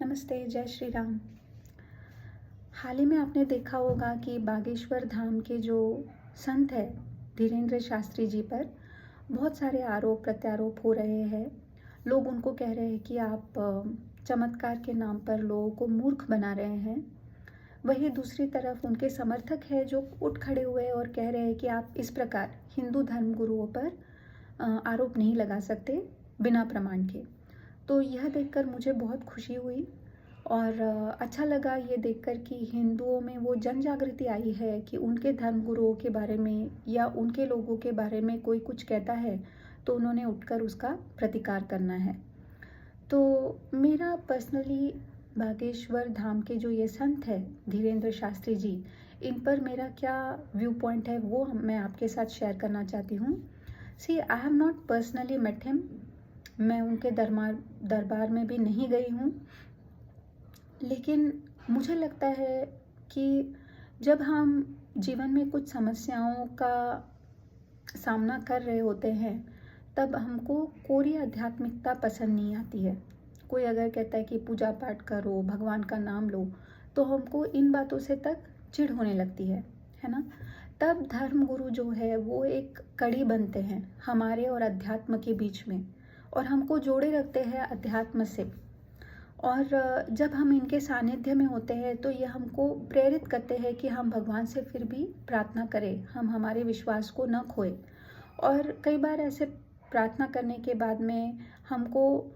नमस्ते, जय श्री राम। हाल ही में आपने देखा होगा कि बागेश्वर धाम के जो संत हैं, धीरेंद्र शास्त्री जी पर बहुत सारे आरोप प्रत्यारोप हो रहे हैं। लोग उनको कह रहे हैं कि आप चमत्कार के नाम पर लोगों को मूर्ख बना रहे हैं। वहीं दूसरी तरफ उनके समर्थक हैं जो उठ खड़े हुए और कह रहे हैं कि आप इस प्रकार हिंदू धर्म गुरुओं पर आरोप नहीं लगा सकते बिना प्रमाण के। तो यह देखकर मुझे बहुत खुशी हुई और अच्छा लगा ये देखकर कि हिंदुओं में वो जन जागृति आई है कि उनके धर्म गुरुओं के बारे में या उनके लोगों के बारे में कोई कुछ कहता है तो उन्होंने उठकर उसका प्रतिकार करना है। तो मेरा पर्सनली बागेश्वर धाम के जो ये संत है धीरेंद्र शास्त्री जी, इन पर मेरा क्या व्यू पॉइंट है वो मैं आपके साथ शेयर करना चाहती हूँ। See I have not personally met him, मैं उनके दरबार में भी नहीं गई हूँ, लेकिन मुझे लगता है कि जब हम जीवन में कुछ समस्याओं का सामना कर रहे होते हैं तब हमको कोरी आध्यात्मिकता पसंद नहीं आती है। कोई अगर कहता है कि पूजा पाठ करो, भगवान का नाम लो, तो हमको इन बातों से तक चिढ़ होने लगती है ना। तब धर्म गुरु जो है वो एक कड़ी बनते हैं हमारे और अध्यात्म के बीच में और हमको जोड़े रखते हैं अध्यात्म से। और जब हम इनके सानिध्य में होते हैं तो ये हमको प्रेरित करते हैं कि हम भगवान से फिर भी प्रार्थना करें, हम हमारे विश्वास को न खोएं। और कई बार ऐसे प्रार्थना करने के बाद में हमको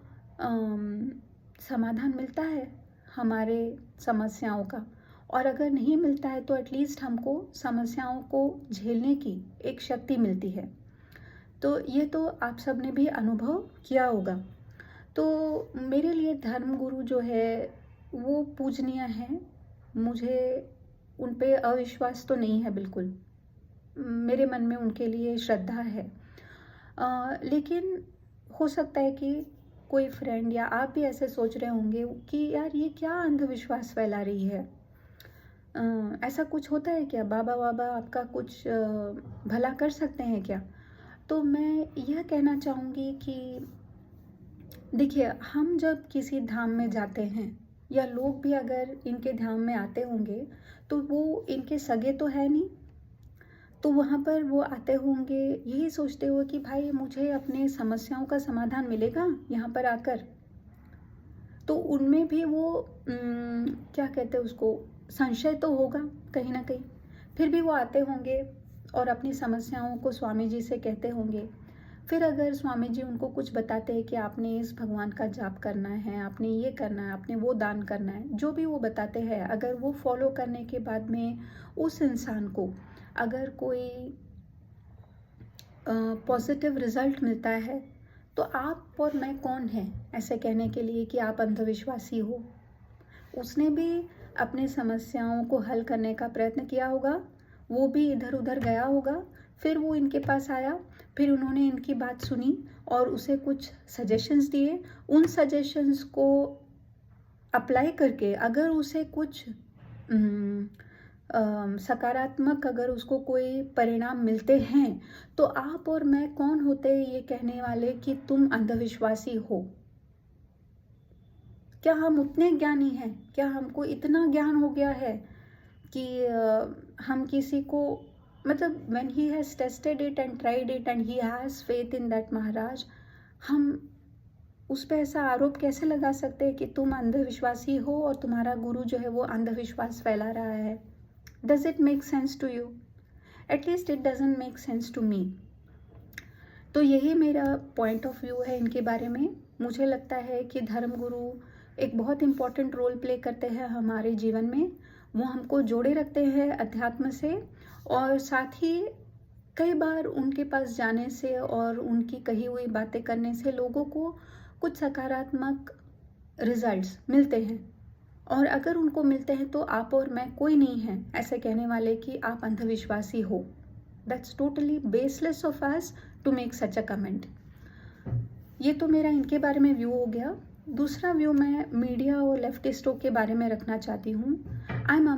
समाधान मिलता है हमारे समस्याओं का, और अगर नहीं मिलता है तो एटलीस्ट हमको समस्याओं को झेलने की एक शक्ति मिलती है। तो ये तो आप सब ने भी अनुभव किया होगा। तो मेरे लिए धर्म गुरु जो है वो पूजनीय हैं। मुझे उन पे अविश्वास तो नहीं है बिल्कुल, मेरे मन में उनके लिए श्रद्धा है। लेकिन हो सकता है कि कोई फ्रेंड या आप भी ऐसे सोच रहे होंगे कि यार ये क्या अंधविश्वास फैला रही है, ऐसा कुछ होता है क्या, बाबा बाबा आपका कुछ भला कर सकते हैं क्या। तो मैं यह कहना चाहूँगी कि देखिए, हम जब किसी धाम में जाते हैं या लोग भी अगर इनके धाम में आते होंगे तो वो इनके सगे तो है नहीं, तो वहाँ पर वो आते होंगे यही सोचते हुए कि भाई मुझे अपने समस्याओं का समाधान मिलेगा यहाँ पर आकर। तो उनमें भी वो क्या कहते हैं उसको, संशय तो होगा कहीं ना कहीं। फिर भी वो आते होंगे और अपनी समस्याओं को स्वामी जी से कहते होंगे। फिर अगर स्वामी जी उनको कुछ बताते हैं कि आपने इस भगवान का जाप करना है, आपने ये करना है, आपने वो दान करना है, जो भी वो बताते हैं, अगर वो फॉलो करने के बाद में उस इंसान को अगर कोई पॉजिटिव रिजल्ट मिलता है तो आप और मैं कौन है ऐसे कहने के लिए कि आप अंधविश्वासी हो। उसने भी अपने समस्याओं को हल करने का प्रयत्न किया होगा, वो भी इधर उधर गया होगा, फिर वो इनके पास आया, फिर उन्होंने इनकी बात सुनी और उसे कुछ सजेशंस दिए। उन सजेशंस को अप्लाई करके अगर उसे कुछ सकारात्मक अगर उसको कोई परिणाम मिलते हैं तो आप और मैं कौन होते ये कहने वाले कि तुम अंधविश्वासी हो। क्या हम उतने ज्ञानी हैं, क्या हमको इतना ज्ञान हो गया है कि हम किसी को मतलब when he has tested it and tried it and he has faith in that महाराज, हम उस पर ऐसा आरोप कैसे लगा सकते हैं कि तुम अंधविश्वासी हो और तुम्हारा गुरु जो है वो अंधविश्वास फैला रहा है। Does it make sense to you? At least it doesn't make sense to me. तो यही मेरा पॉइंट ऑफ व्यू है इनके बारे में। मुझे लगता है कि धर्म गुरु एक बहुत इम्पॉर्टेंट रोल प्ले करते हैं हमारे जीवन में। वो हमको जोड़े रखते हैं अध्यात्म से, और साथ ही कई बार उनके पास जाने से और उनकी कही हुई बातें करने से लोगों को कुछ सकारात्मक रिजल्ट्स मिलते हैं। और अगर उनको मिलते हैं तो आप और मैं कोई नहीं है ऐसे कहने वाले कि आप अंधविश्वासी हो। That's totally baseless of us to make such a comment. ये तो मेरा इनके बारे में व्यू हो गया। दूसरा व्यू मैं मीडिया और लेफ्टिस्टों के बारे में रखना चाहती हूँ। I am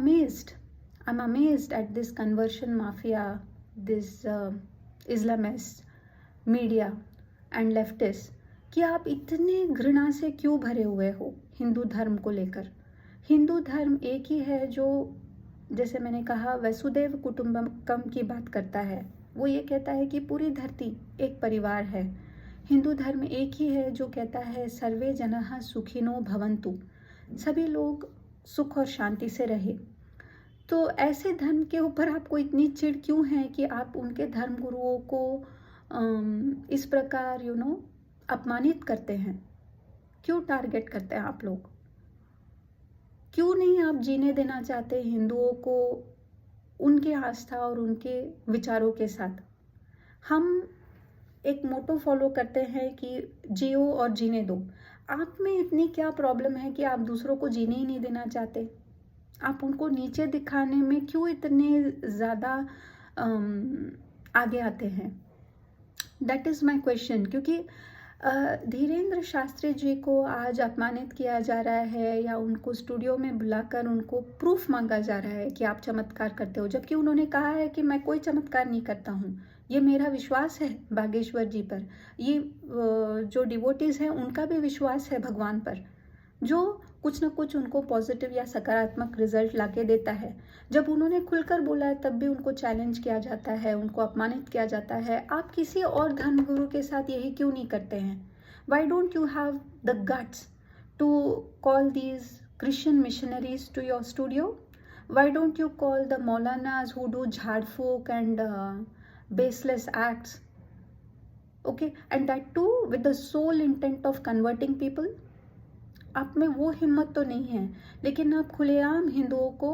amazed at this conversion mafia, this Islamist media and leftist, कि आप इतने घृणा से क्यों भरे हुए हो। हिंदू धर्म को लेकर। हिंदू धर्म एक ही है जो, जैसे मैंने कहा, वसुदेव कुटुंबकम की बात करता है। वो ये कहता है कि पूरी धरती एक परिवार है। हिंदू धर्म एक ही है जो कहता है सर्वे जनाः सुखिनो भवन्तु, सभी लोग सुख और शांति से रहे। तो ऐसे धर्म के ऊपर आपको इतनी चिढ़ क्यों है कि आप उनके धर्म गुरुओं को इस प्रकार अपमानित करते हैं? क्यों टारगेट करते हैं आप लोग? क्यों नहीं आप जीने देना चाहते हिंदुओं को उनके आस्था और उनके विचारों के साथ? हम एक मोटो फॉलो करते हैं कि जियो और जीने दो। आप में इतनी क्या प्रॉब्लम है कि आप दूसरों को जीने ही नहीं देना चाहते? आप उनको नीचे दिखाने में क्यों इतने ज़्यादा आगे आते हैं? That is my question. क्योंकि धीरेंद्र शास्त्री जी को आज अपमानित किया जा रहा है या उनको स्टूडियो में बुलाकर उनको प्रूफ मांगा जा रहा है कि आप चमत्कार करते हो, जबकि उन्होंने कहा है कि मैं कोई चमत्कार नहीं करता हूँ, ये मेरा विश्वास है बागेश्वर जी पर। ये जो डिवोटीज़ हैं उनका भी विश्वास है भगवान पर, जो कुछ ना कुछ उनको पॉजिटिव या सकारात्मक रिजल्ट लाके देता है। जब उन्होंने खुलकर बोला है तब भी उनको चैलेंज किया जाता है, उनको अपमानित किया जाता है। आप किसी और धर्मगुरु के साथ यही क्यों नहीं करते हैं? Why don't you have the guts to call these Christian missionaries to your studio? Why don't you call the Maulanas who do jhad folk and baseless acts? Okay, and that too with the sole intent of converting people? आप में वो हिम्मत तो नहीं है, लेकिन आप खुलेआम हिंदुओं को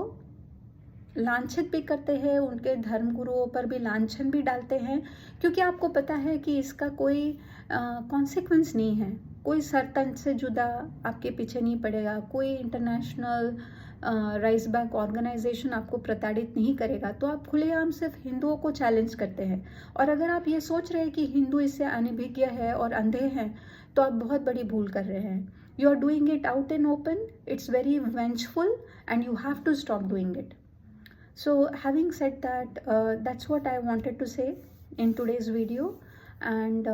लांछित भी करते हैं, उनके धर्म गुरुओं पर भी लांछन भी डालते हैं, क्योंकि आपको पता है कि इसका कोई कॉन्सिक्वेंस नहीं है। कोई सरतंज से जुदा आपके पीछे नहीं पड़ेगा, कोई इंटरनेशनल राइस बैंक ऑर्गेनाइजेशन आपको प्रताड़ित नहीं करेगा। तो आप खुलेआम सिर्फ हिंदुओं को चैलेंज करते हैं। और अगर आप ये सोच रहे हैं कि हिंदू इससे अनभिज्ञ है और अंधे हैं, तो आप बहुत बड़ी भूल कर रहे हैं। You are doing it out in open. It's very vengeful and you have to stop doing it. So having said that, that's what I wanted to say in today's video. And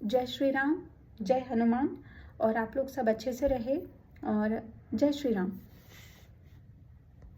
जय श्री राम, जय हनुमान, और आप लोग सब अच्छे से रहे, और जय श्री राम।